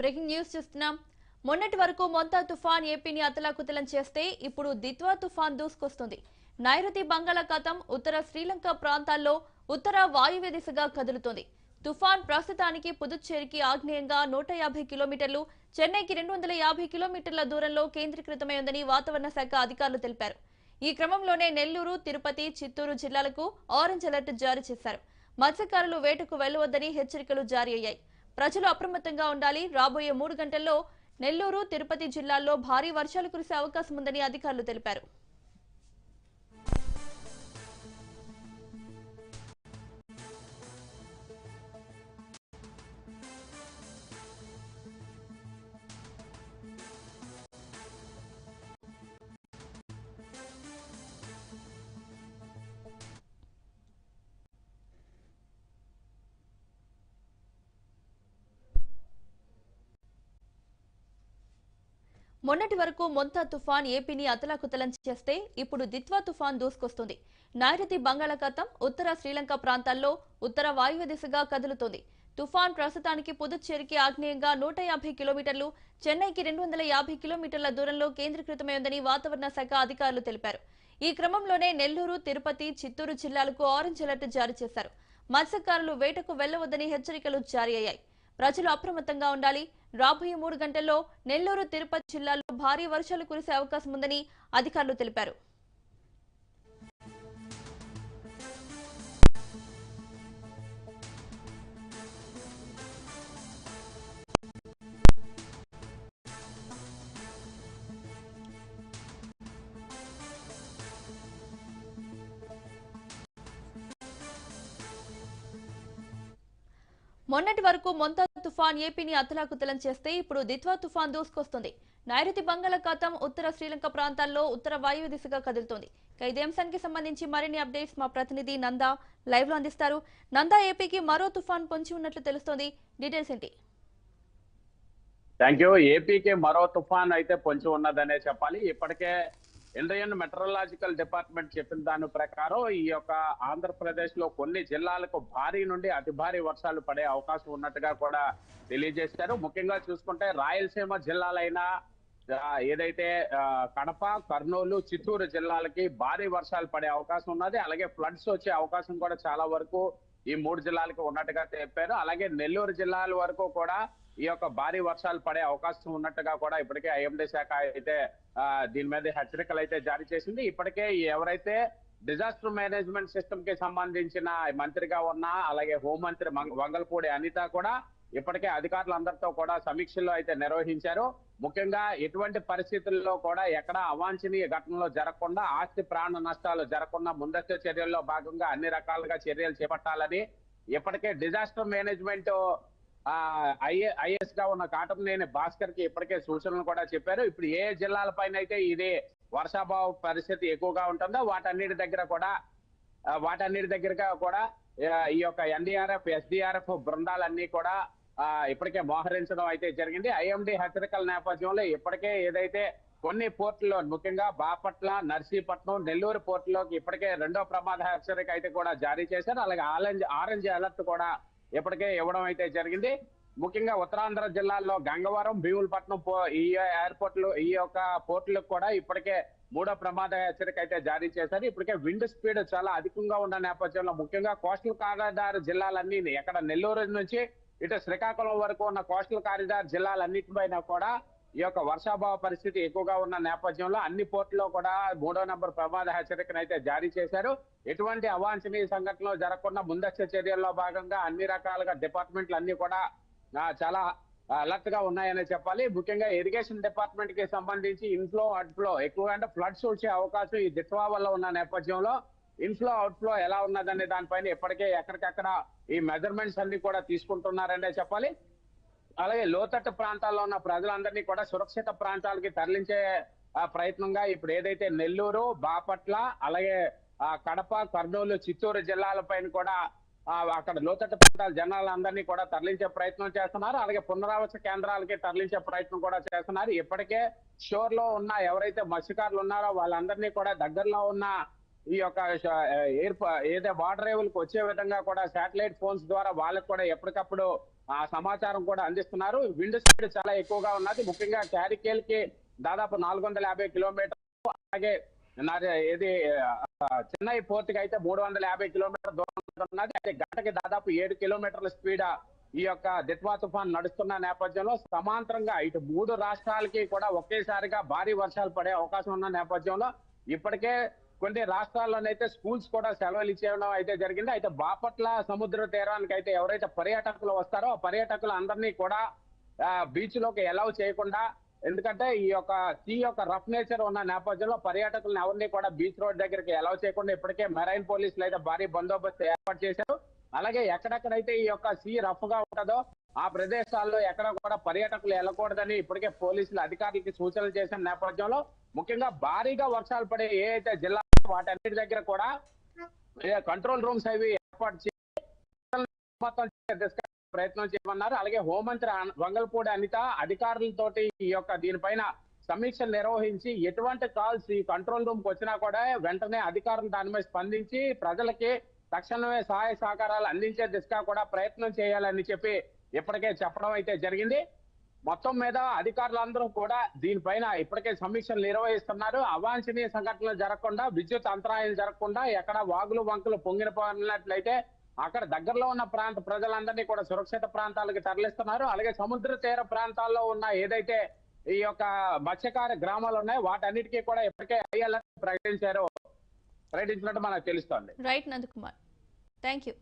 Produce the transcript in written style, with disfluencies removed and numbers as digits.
Breaking news చూస్తున్నాం. మొన్నటి వరకు మొంతా తుఫాన్ ఏపీని అతలాకుతలం చేస్తే ఇప్పుడు దిత్వా తుఫాన్ దూసుకొస్తుంది. నైరుతి బంగాళాఖాతం ఉత్తర శ్రీలంక ప్రాంతాల్లో ఉత్తర వాయువ్య దిశగా కదులుతోంది. తుఫాన్ ప్రస్తుతానికి పుదుచ్చేరికి ఆగ్నేయంగా 150 కిలోమీటర్లు, చెన్నైకి 250 కిలోమీటర్ల దూరంలో కేంద్రీకృతమై ఉందని వాతావరణ శాఖ అధికారులు తెలిపారు. ఈ క్రమంలోనే నెల్లూరు, తిరుపతి, చిత్తూరు జిల్లాలకు ఆరెంజ్ అలర్ట్ జారీ చేశారు. మత్స్యకారులు వేటకు వెళ్లవద్దని హెచ్చరికలు జారీ అయ్యాయి. ప్రజలు అప్రమత్తంగా ఉండాలి. రాబోయే 3 గంటల్లో నెల్లూరు, తిరుపతి జిల్లాల్లో భారీ వర్షాలు కురిసే అవకాశం ఉందని అధికారులు తెలిపారు. మొన్నటి వరకు మొంతా తుఫాన్ ఏపీని అతలాకుతలం చేస్తే ఇప్పుడు దిత్వా తుఫాన్ దూసుకొస్తుంది. నైరుతి బంగాళాఖాతం ఉత్తర శ్రీలంక ప్రాంతాల్లో ఉత్తర వాయువ్య దిశగా కదులుతోంది. తుఫాన్ ప్రస్తుతానికి పుదుచ్చేరికి ఆగ్నేయంగా 150 కిలోమీటర్లు, చెన్నైకి 250 కిలోమీటర్ల దూరంలో కేంద్రీకృతమై ఉందని వాతావరణ శాఖ అధికారులు తెలిపారు. ఈ క్రమంలోనే నెల్లూరు, తిరుపతి, చిత్తూరు జిల్లాలకు ఆరెంజ్ అలర్ట్ జారీ చేశారు. మత్స్యకారులు వేటకు వెళ్లవద్దని హెచ్చరికలు జారీ అయ్యాయి. ప్రజలు అప్రమత్తంగా ఉండాలి. రాబోయే 3 గంటల్లో నెల్లూరు, తిరుపతి జిల్లాల్లో భారీ వర్షాలు కురిసే అవకాశం ఉందని అధికారులు తెలిపారు. మొన్నటి వరకు మొంతా తుఫాన్ ఏపీని అతలాకుతలం చేస్తే ఇప్పుడు దిత్వా తుఫాన్ దూసుకొస్తుంది. నైరుతి బంగాళాఖాతం ఉత్తర శ్రీలంక ప్రాంతాల్లో ఉత్తర వాయువ్య దిశగా కదులుతోంది. ఇదే అంశానికి సంబంధించి మరిన్ని అప్డేట్స్ మా ప్రతినిధి నందా లైవ్ లో అందిస్తారు. నందా, ఏపీకి మరో తుఫాన్ పొంచి ఉన్నట్లు తెలుస్తోంది. డీటెయిల్స్ ఏంటి? Thank you. ఏపీకి మరో తుఫాన్ అయితే పొంచి ఉన్నదనే చెప్పాలి. ఇప్పటికే ఇండియన్ మెట్రలాజికల్ డిపార్ట్మెంట్ చెప్పిన దాని ప్రకారం ఈ యొక్క ఆంధ్రప్రదేశ్ లో కొన్ని జిల్లాలకు భారీ నుండి అతి భారీ వర్షాలు పడే అవకాశం ఉన్నట్టుగా కూడా తెలియజేశారు. ముఖ్యంగా చూసుకుంటే రాయలసీమ జిల్లాలైన ఏదైతే కడప, కర్నూలు, చిత్తూరు జిల్లాలకి భారీ వర్షాలు పడే అవకాశం ఉన్నది. అలాగే ఫ్లడ్స్ వచ్చే అవకాశం కూడా చాలా వరకు ఈ 3 జిల్లాలకు ఉన్నట్టుగా చెప్పారు. అలాగే నెల్లూరు జిల్లాల వరకు కూడా ఈ యొక్క భారీ వర్షాలు పడే అవకాశం ఉన్నట్టుగా కూడా ఇప్పటికే ఐఎండీ శాఖ అయితే దీని మీద హెచ్చరికలు అయితే జారీ చేసింది. ఇప్పటికే ఎవరైతే డిజాస్టర్ మేనేజ్మెంట్ సిస్టమ్ కి సంబంధించిన మంత్రిగా ఉన్న అలాగే హోంమంత్రి వంగల్పూడి అనిత కూడా ఇప్పటికే అధికారులందరితో కూడా సమీక్షలు అయితే నిర్వహించారు. ముఖ్యంగా ఎటువంటి పరిస్థితుల్లో కూడా ఎక్కడ అవాంఛనీయ ఘటనలు జరగకుండా, ఆస్తి ప్రాణ నష్టాలు జరగకుండా ముందస్తు చర్యల్లో భాగంగా అన్ని రకాలుగా చర్యలు చేపట్టాలని ఇప్పటికే డిజాస్టర్ మేనేజ్మెంట్ ఐఏఎస్ గా ఉన్న కాటమనేని భాస్కర్ కి ఇప్పటికే సూచనలు కూడా చెప్పారు. ఇప్పుడు ఏ జిల్లాల పైన అయితే ఇది వర్షాభావ పరిస్థితి ఎక్కువగా ఉంటుందో వాటన్నిటి దగ్గరగా కూడా ఈ యొక్క ఎన్డీఆర్ఎఫ్, ఎస్డీఆర్ఎఫ్ బృందాలన్నీ కూడా ఇప్పటికే మోహరించడం అయితే జరిగింది. ఐఎండీ హెచ్చరికల నేపథ్యంలో ఇప్పటికే ఏదైతే కొన్ని పోర్టుల్లో ముఖ్యంగా బాపట్ల, నర్సీపట్నం, నెల్లూరు పోర్టులోకి ఇప్పటికే 2వ ప్రమాద హెచ్చరిక అయితే కూడా జారీ చేశారు. అలాగే ఆరెంజ్ అలర్ట్ కూడా ఇప్పటికే ఇవ్వడం అయితే జరిగింది. ముఖ్యంగా ఉత్తరాంధ్ర జిల్లాల్లో గంగవరం, భీములపట్నం ఈ ఎయిర్పోర్ట్లు, ఈ యొక్క పోర్టులకు కూడా ఇప్పటికే 3వ ప్రమాద హెచ్చరిక అయితే జారీ చేశారు. ఇప్పటికే విండ్ స్పీడ్ చాలా అధికంగా ఉన్న నేపథ్యంలో ముఖ్యంగా కోస్టల్ కారిడార్ జిల్లాలన్నీ ఎక్కడ నెల్లూరు నుంచి ఇటు శ్రీకాకుళం వరకు ఉన్న కోస్టల్ కారిడార్ జిల్లాలన్నిటిపైన కూడా ఈ యొక్క వర్షాభావ పరిస్థితి ఎక్కువగా ఉన్న నేపథ్యంలో అన్ని పోర్టులో కూడా 3వ నంబర్ ప్రమాద హెచ్చరికను అయితే జారీ చేశారు. ఎటువంటి అవాంఛనీయ సంఘటనలు జరగకుండా ముందస్తు చర్యల్లో భాగంగా అన్ని రకాలుగా డిపార్ట్మెంట్లు అన్ని కూడా చాలా అలర్ట్ గా ఉన్నాయని చెప్పాలి. ముఖ్యంగా ఇరిగేషన్ డిపార్ట్మెంట్ కి సంబంధించి ఇన్ఫ్లో, అవుట్ఫ్లో ఎక్కువగా అంటే ఫ్లడ్స్ వచ్చే అవకాశం ఈ దిత్వా వల్ల ఉన్న నేపథ్యంలో ఇన్ఫ్లో, అవుట్ఫ్లో ఎలా ఉన్నదనే దానిపైన ఇప్పటికే ఎక్కడికక్కడ ఈ మెజర్మెంట్స్ అన్ని కూడా తీసుకుంటున్నారనే చెప్పాలి. అలాగే లోతట్టు ప్రాంతాల్లో ఉన్న ప్రజలందరినీ కూడా సురక్షిత ప్రాంతాలకి తరలించే ప్రయత్నంగా ఇప్పుడు ఏదైతే నెల్లూరు, బాపట్ల, అలాగే కడప, కర్నూలు, చిత్తూరు జిల్లాల పైన కూడా అక్కడ లోతట్టు ప్రాంతాల జనాలందరినీ కూడా తరలించే ప్రయత్నం చేస్తున్నారు. అలాగే పునరావాస కేంద్రాలకి తరలించే ప్రయత్నం కూడా చేస్తున్నారు. ఇప్పటికే షోర్ లో ఉన్న ఎవరైతే మత్స్యకారులు ఉన్నారో వాళ్ళందరినీ కూడా దగ్గరలో ఉన్న ఈ యొక్క ఎయిర్ ఏదో వాటర్ కి వచ్చే విధంగా కూడా శాటిలైట్ ఫోన్స్ ద్వారా వాళ్ళకి కూడా ఎప్పటికప్పుడు ఆ సమాచారం కూడా అందిస్తున్నారు. విండ్ స్పీడ్ చాలా ఎక్కువగా ఉన్నది. ముఖ్యంగా క్యారికేల్ కి దాదాపు 450 కిలోమీటర్లు, అలాగే ఏది చెన్నై పోర్ట్ కి అయితే 350 కిలోమీటర్ దూరం ఉన్నది. అయితే గంటకి దాదాపు 7 కిలోమీటర్ల స్పీడ్ ఈ యొక్క దిత్వా తుఫాన్ నడుస్తున్న నేపథ్యంలో సమాంతరంగా ఇటు 3 రాష్ట్రాలకి కూడా ఒకేసారిగా భారీ వర్షాలు పడే అవకాశం ఉన్న నేపథ్యంలో ఇప్పటికే కొన్ని రాష్ట్రాల్లోనైతే స్కూల్స్ కూడా సెలవులు ఇచ్చేయడం అయితే జరిగింది. అయితే బాపట్ల సముద్ర తీరానికి అయితే ఎవరైతే పర్యాటకులు వస్తారో ఆ పర్యాటకులు అందరినీ కూడా బీచ్ లోకి అలౌ చేయకుండా, ఎందుకంటే ఈ యొక్క సీ యొక్క రఫ్ నేచర్ ఉన్న నేపథ్యంలో పర్యాటకులను ఎవరిని కూడా బీచ్ రోడ్ దగ్గరికి అలౌ చేయకుండా ఇప్పటికే మెరైన్ పోలీసులు అయితే భారీ బందోబస్తు ఏర్పాటు చేశారు. అలాగే ఎక్కడెక్కడైతే ఈ యొక్క సీ రఫ్ గా ఉంటుందో ఆ ప్రదేశాల్లో ఎక్కడ కూడా పర్యాటకులు వెళ్ళకూడదని ఇప్పటికే పోలీసులు అధికారులకి సూచనలు చేసిన నేపథ్యంలో ముఖ్యంగా భారీగా వర్షాలు పడే ఏ అయితే జిల్లా వాటన్నిటి దగ్గర కూడా కంట్రోల్ రూమ్స్ అవి ఏర్పాటు చేసి ప్రయత్నం చేయమన్నారు. అలాగే హోంమంత్రి వంగల్పూడి అనిత అధికారులతోటి ఈ యొక్క దీనిపైన సమీక్షలు నిర్వహించి ఎటువంటి కాల్స్ ఈ కంట్రోల్ రూమ్ కి వచ్చినా కూడా వెంటనే అధికారులు దాని మీద స్పందించి ప్రజలకి తక్షణమే సహాయ సహకారాలు అందించే దిశగా కూడా ప్రయత్నం చేయాలని చెప్పి ఇప్పటికే చెప్పడం అయితే జరిగింది. మొత్తం మీద అధికారులందరూ కూడా దీనిపైన ఇప్పటికే సమీక్షలు నిర్వహిస్తున్నారు. అవాంఛనీయ సంఘటనలు జరగకుండా, విద్యుత్ అంతరాయం జరగకుండా, ఎక్కడ వాగులు వంకలు పొంగినట్లయితే అక్కడ దగ్గరలో ఉన్న ప్రాంత ప్రజలందరినీ కూడా సురక్షిత ప్రాంతాలకు తరలిస్తున్నారు. అలాగే సముద్ర తీర ప్రాంతాల్లో ఉన్న ఏదైతే ఈ యొక్క మత్స్యకార గ్రామాలు ఉన్నాయో వాటన్నిటికీ కూడా ఇప్పటికే ప్రకటించినట్టు మనకు తెలుస్తోంది. Right Nandakumar, thank you.